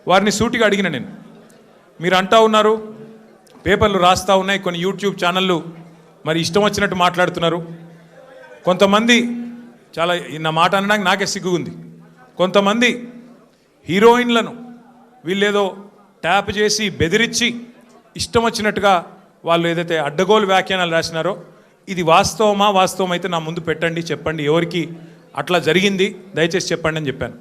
వారిని సూటిగా అడిగిన నేను, మీరు అంటా ఉన్నారు పేపర్లు రాస్తూ ఉన్నాయి, కొన్ని యూట్యూబ్ ఛానళ్ళు మరి ఇష్టం వచ్చినట్టు మాట్లాడుతున్నారు, కొంతమంది చాలా నా మాట అనడానికి నాకే సిగ్గుంది, కొంతమంది హీరోయిన్లను వీళ్ళేదో ట్యాప్ చేసి బెదిరించి ఇష్టం వచ్చినట్టుగా వాళ్ళు ఏదైతే అడ్డగోలు వ్యాఖ్యానాలు రాసినారో ఇది వాస్తవమా, వాస్తవం అయితే నా ముందు పెట్టండి, చెప్పండి ఎవరికి అట్లా జరిగింది దయచేసి చెప్పండి అని చెప్పాను.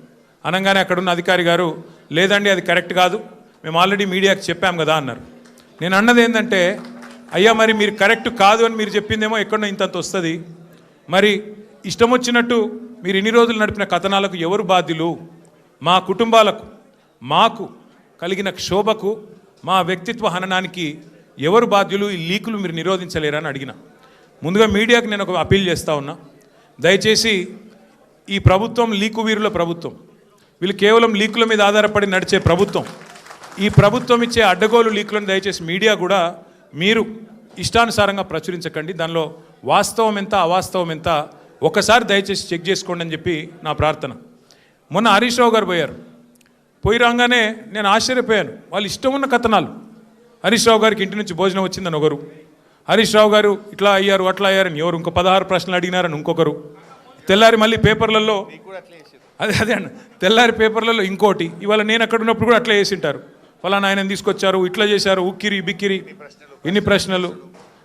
అనగానే అక్కడున్న అధికారి గారు లేదండి అది కరెక్ట్ కాదు, మేము ఆల్రెడీ మీడియాకి చెప్పాం కదా అన్నారు. నేను అన్నది ఏంటంటే అయ్యా మరి మీరు కరెక్ట్ కాదు అని మీరు చెప్పిందేమో ఎక్కడో ఇంతంత వస్తుంది, మరి ఇష్టం వచ్చినట్టు మీరు ఇన్ని రోజులు నడిపిన కథనాలకు ఎవరు బాధ్యులు, మా కుటుంబాలకు మాకు కలిగిన క్షోభకు మా వ్యక్తిత్వ హననానికి ఎవరు బాధ్యులు, ఈ లీకులు మీరు నిరోధించలేరని అడిగిన. ముందుగా మీడియాకి నేను ఒక అపీల్ చేస్తూ ఉన్నా, దయచేసి ఈ ప్రభుత్వం లీకు వీరుల ప్రభుత్వం, వీళ్ళు కేవలం లీకుల మీద ఆధారపడి నడిచే ప్రభుత్వం. ఈ ప్రభుత్వం ఇచ్చే అడ్డగోలు లీకులను దయచేసి మీడియా కూడా మీరు ఇష్టానుసారంగా ప్రచురించకండి, దానిలో వాస్తవం ఎంత అవాస్తవం ఎంత ఒకసారి దయచేసి చెక్ చేసుకోండి అని చెప్పి నా ప్రార్థన. మొన్న హరీష్ రావు గారు పోయి రాగానే నేను ఆశ్చర్యపోయాను, వాళ్ళు ఇష్టం ఉన్న కథనాలు. హరీష్ రావు గారికి ఇంటి నుంచి భోజనం వచ్చిందని ఒకరు, హరీష్ రావు గారు ఇట్లా అయ్యారు అట్లా అయ్యారని ఎవరు, ఇంకో 16 ప్రశ్నలు అడిగినారని ఇంకొకరు, తెల్లారి మళ్ళీ పేపర్లలో అదే అన్న తెల్లారి పేపర్లలో ఇంకోటి, ఇవాళ నేను అక్కడ ఉన్నప్పుడు కూడా అట్లా వేసింటారు, ఫలానా ఆయన తీసుకొచ్చారు ఇట్లా చేశారు ఉక్కిరి బిక్కిరి ఇన్ని ప్రశ్నలు.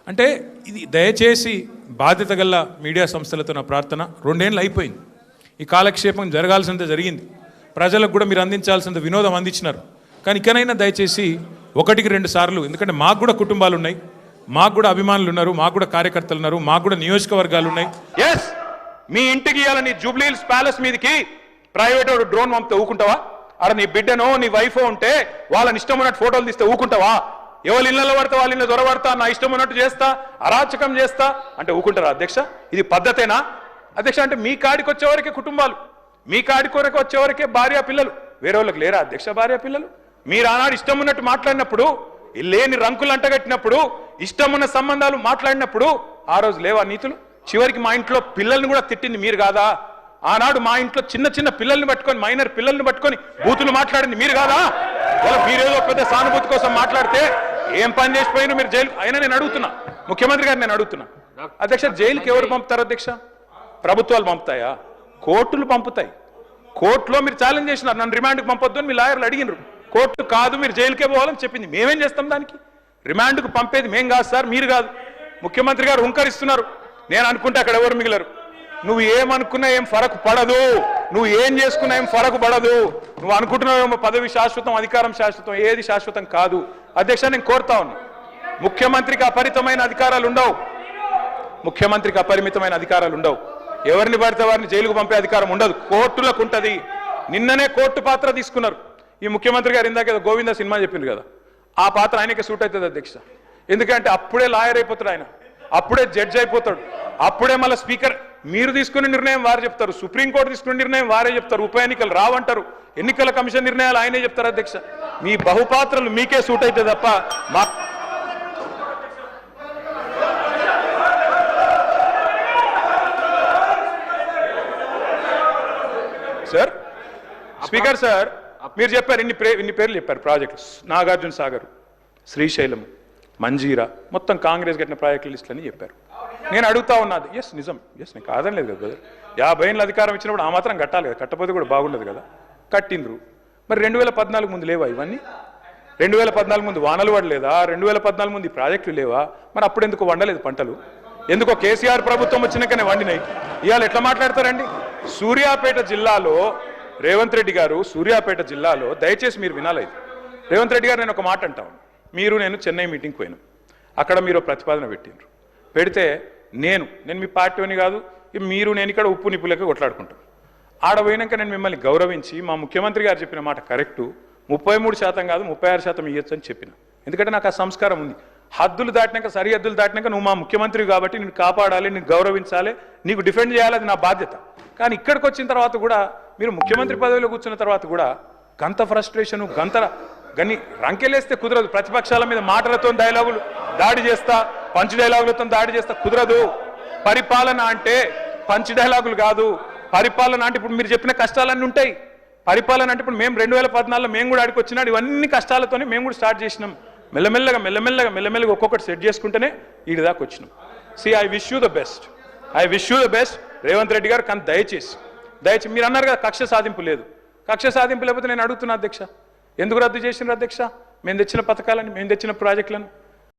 అంటే ఇది దయచేసి బాధ్యత గల మీడియా సంస్థలతో నా ప్రార్థన. 2 ఏళ్ళు అయిపోయింది, ఈ కాలక్షేపం జరగాల్సినంత జరిగింది, ప్రజలకు కూడా మీరు అందించాల్సినంత వినోదం అందించినారు, కానీ ఇకనైనా దయచేసి 1-2 సార్లు, ఎందుకంటే మాకు కూడా కుటుంబాలు ఉన్నాయి, మాకు కూడా అభిమానులు ఉన్నారు, మాకు కూడా కార్యకర్తలు ఉన్నారు, మాకు కూడా నియోజకవర్గాలు ఉన్నాయి. ఎస్, మీ ఇంటికి ఇవ్వాలని జూబ్లీ హిల్స్ ప్యాలెస్ మీదకి ప్రైవేట్ డ్రోన్ పంపితే ఊకుంటావా? ఆడ నీ బిడ్డనో నీ వైఫో ఉంటే వాళ్ళని ఇష్టం ఉన్నట్టు ఫోటోలు తీస్తే ఊకుంటావా? ఎవరి ఇళ్లలో పడతా వాళ్ళ ఇళ్ళ దొరబడతా, నా ఇష్టం ఉన్నట్టు చేస్తా, అరాచకం చేస్తా అంటే ఊకుంటారా అధ్యక్ష? ఇది పద్ధతేనా అధ్యక్ష? అంటే మీ కాడికి వచ్చేవరకే కుటుంబాలు, మీ కాడి కొరకు వచ్చేవరకే భార్య పిల్లలు, వేరే వాళ్ళకి లేరా అధ్యక్ష భార్య పిల్లలు? మీరు ఆనాడు ఇష్టం ఉన్నట్టు మాట్లాడినప్పుడు, లేని రంకులు అంటగట్టినప్పుడు, ఇష్టం ఉన్న సంబంధాలు మాట్లాడినప్పుడు ఆ రోజు లేవా నీతులు? చివరికి మా ఇంట్లో పిల్లల్ని కూడా తిట్టింది మీరు కాదా? ఆనాడు మా ఇంట్లో చిన్న చిన్న పిల్లల్ని పట్టుకొని, మైనర్ పిల్లల్ని పట్టుకొని బూతులు మాట్లాడింది మీరు కాదా? మీరేదో పెద్ద సానుభూతి కోసం మాట్లాడితే ఏం పని చేసిపోయినా మీరు జైలు. అయినా నేను అడుగుతున్నా, ముఖ్యమంత్రి గారు నేను అడుగుతున్నా అధ్యక్ష, జైలుకి ఎవరు పంపుతారు అధ్యక్ష? ప్రభుత్వాలు పంపుతాయా? కోర్టులు పంపుతాయి. కోర్టులో మీరు ఛాలెంజ్ చేసినారు, నన్ను రిమాండ్కి పంపొద్దు అని మీ లాయర్లు అడిగినారు, కోర్టు కాదు మీరు జైలుకే పోవాలని చెప్పింది. మేమేం చేస్తాం దానికి? రిమాండ్కు పంపేది మేం కాదు సార్, మీరు కాదు. ముఖ్యమంత్రి గారు హుంకరిస్తున్నారు, నేను అనుకుంటే అక్కడ ఎవరు మిగిలరు. నువ్వు ఏమనుకున్నా ఏం ఫరకు పడదు, నువ్వు ఏం చేసుకున్నా ఏం ఫరకు పడదు. నువ్వు అనుకుంటున్నావేమో పదవి శాశ్వతం, అధికారం శాశ్వతం, ఏది శాశ్వతం కాదు. అధ్యక్ష నేను కోరుతా ఉన్నా, ముఖ్యమంత్రికి అపరిమితమైన అధికారాలు ఉండవు, ముఖ్యమంత్రికి అపరిమితమైన అధికారాలు ఉండవు. ఎవరిని పడితే వారిని జైలుకు పంపే అధికారం ఉండదు, కోర్టులకు ఉంటుంది. నిన్ననే కోర్టు పాత్ర తీసుకున్నారు ఈ ముఖ్యమంత్రి గారు. ఇందాక గోవింద సినిమా చెప్పింది కదా, ఆ పాత్ర ఆయనకే సూట్ అవుతుంది అధ్యక్ష. ఎందుకంటే అప్పుడే లాయర్ అయిపోతాడు ఆయన, అప్పుడే జడ్జి అయిపోతాడు, అప్పుడే మళ్ళీ స్పీకర్. మీరు తీసుకునే నిర్ణయం వారు చెప్తారు, సుప్రీంకోర్టు తీసుకునే నిర్ణయం వారే చెప్తారు, ఉప ఎన్నికలు రావంటారు, ఎన్నికల కమిషన్ నిర్ణయాలు ఆయనే చెప్తారు అధ్యక్ష. మీ బహుపాత్రలు మీకే సూట్ అయితే తప్ప మా సార్ స్పీకర్ సార్ మీరు చెప్పారు, ఇన్ని పేర్లు చెప్పారు ప్రాజెక్టులు, నాగార్జున సాగర్, శ్రీశైలం, మంజీరా, మొత్తం కాంగ్రెస్ కట్టిన ప్రాజెక్టుల లిస్టులని చెప్పారు. నేను అడుగుతా ఉన్నది, ఎస్ నిజం, ఎస్ నేను కాదనలేదు కదా బ్రదర్, 50 ఏళ్ళ అధికారం ఇచ్చినప్పుడు ఆ మాత్రం కట్టాలి కదా, కట్టపోతే కూడా బాగుండదు కదా, కట్టిండ్రు. మరి 2014 ముందు లేవా ఇవన్నీ? 2014 ముందు వానలు పడలేదా? 2014 ముందు ఈ ప్రాజెక్టులు లేవా? మరి అప్పుడు ఎందుకు వండలేదు పంటలు? ఎందుకో కేసీఆర్ ప్రభుత్వం వచ్చినాకనే వండినాయి. ఇవాళ ఎట్లా మాట్లాడతారండి? సూర్యాపేట జిల్లాలో రేవంత్ రెడ్డి గారు, సూర్యాపేట జిల్లాలో దయచేసి మీరు వినాలి. రేవంత్ రెడ్డి గారు నేను ఒక మాట అంటాను, మీరు నేను చెన్నై మీటింగ్కి పోయినాం, అక్కడ మీరు ప్రతిపాదన పెట్టిండ్రు, పెడితే నేను మీ పార్టీని కాదు, మీరు నేను ఇక్కడ ఉప్పు నిప్పులకి కొట్లాడుకుంటాం. ఆడ పోయినాక నేను మిమ్మల్ని గౌరవించి మా ముఖ్యమంత్రి గారు చెప్పిన మాట కరెక్టు, 33% కాదు 36% ఇవ్వచ్చు అని చెప్పిన. ఎందుకంటే నాకు ఆ సంస్కారం ఉంది. హద్దులు దాటినాక, సరిహద్దులు దాటినాక నువ్వు మా ముఖ్యమంత్రి కాబట్టి నేను కాపాడాలి, నేను గౌరవించాలి, నీకు డిఫెండ్ చేయాలి, అది నా బాధ్యత. కానీ ఇక్కడికి వచ్చిన తర్వాత కూడా మీరు ముఖ్యమంత్రి పదవిలో కూర్చున్న తర్వాత కూడా గంత ఫ్రస్ట్రేషను, గని రంకెలేస్తే కుదరదు. ప్రతిపక్షాల మీద మాటలతో డైలాగులు దాడి చేస్తా, పంచ్ డైలాగులతో దాడి చేస్తా కుదరదు. పరిపాలన అంటే పంచ్ డైలాగులు కాదు, పరిపాలన అంటే ఇప్పుడు మీరు చెప్పిన కష్టాలన్నీ ఉంటాయి. పరిపాలన అంటే ఇప్పుడు మేము 2014లో మేము కూడా ఆడికి వచ్చినాడు ఇవన్నీ కష్టాలతోనే మేము కూడా స్టార్ట్ చేసినాం మెల్లమెల్లగా ఒక్కొక్కటి సెట్ చేసుకుంటేనే ఈడి దాకా వచ్చినాం. I wish you the best Revanth Reddy గారు. కానీ దయచేసి మీరు అన్నారు కదా కక్ష సాధింపు లేదు. కక్ష సాధింపు లేకపోతే నేను అడుగుతున్నా అధ్యక్ష, ఎందుకు రద్దు చేసినారు అధ్యక్ష? మేము తెచ్చిన పథకాలని, మేము తెచ్చిన ప్రాజెక్టులను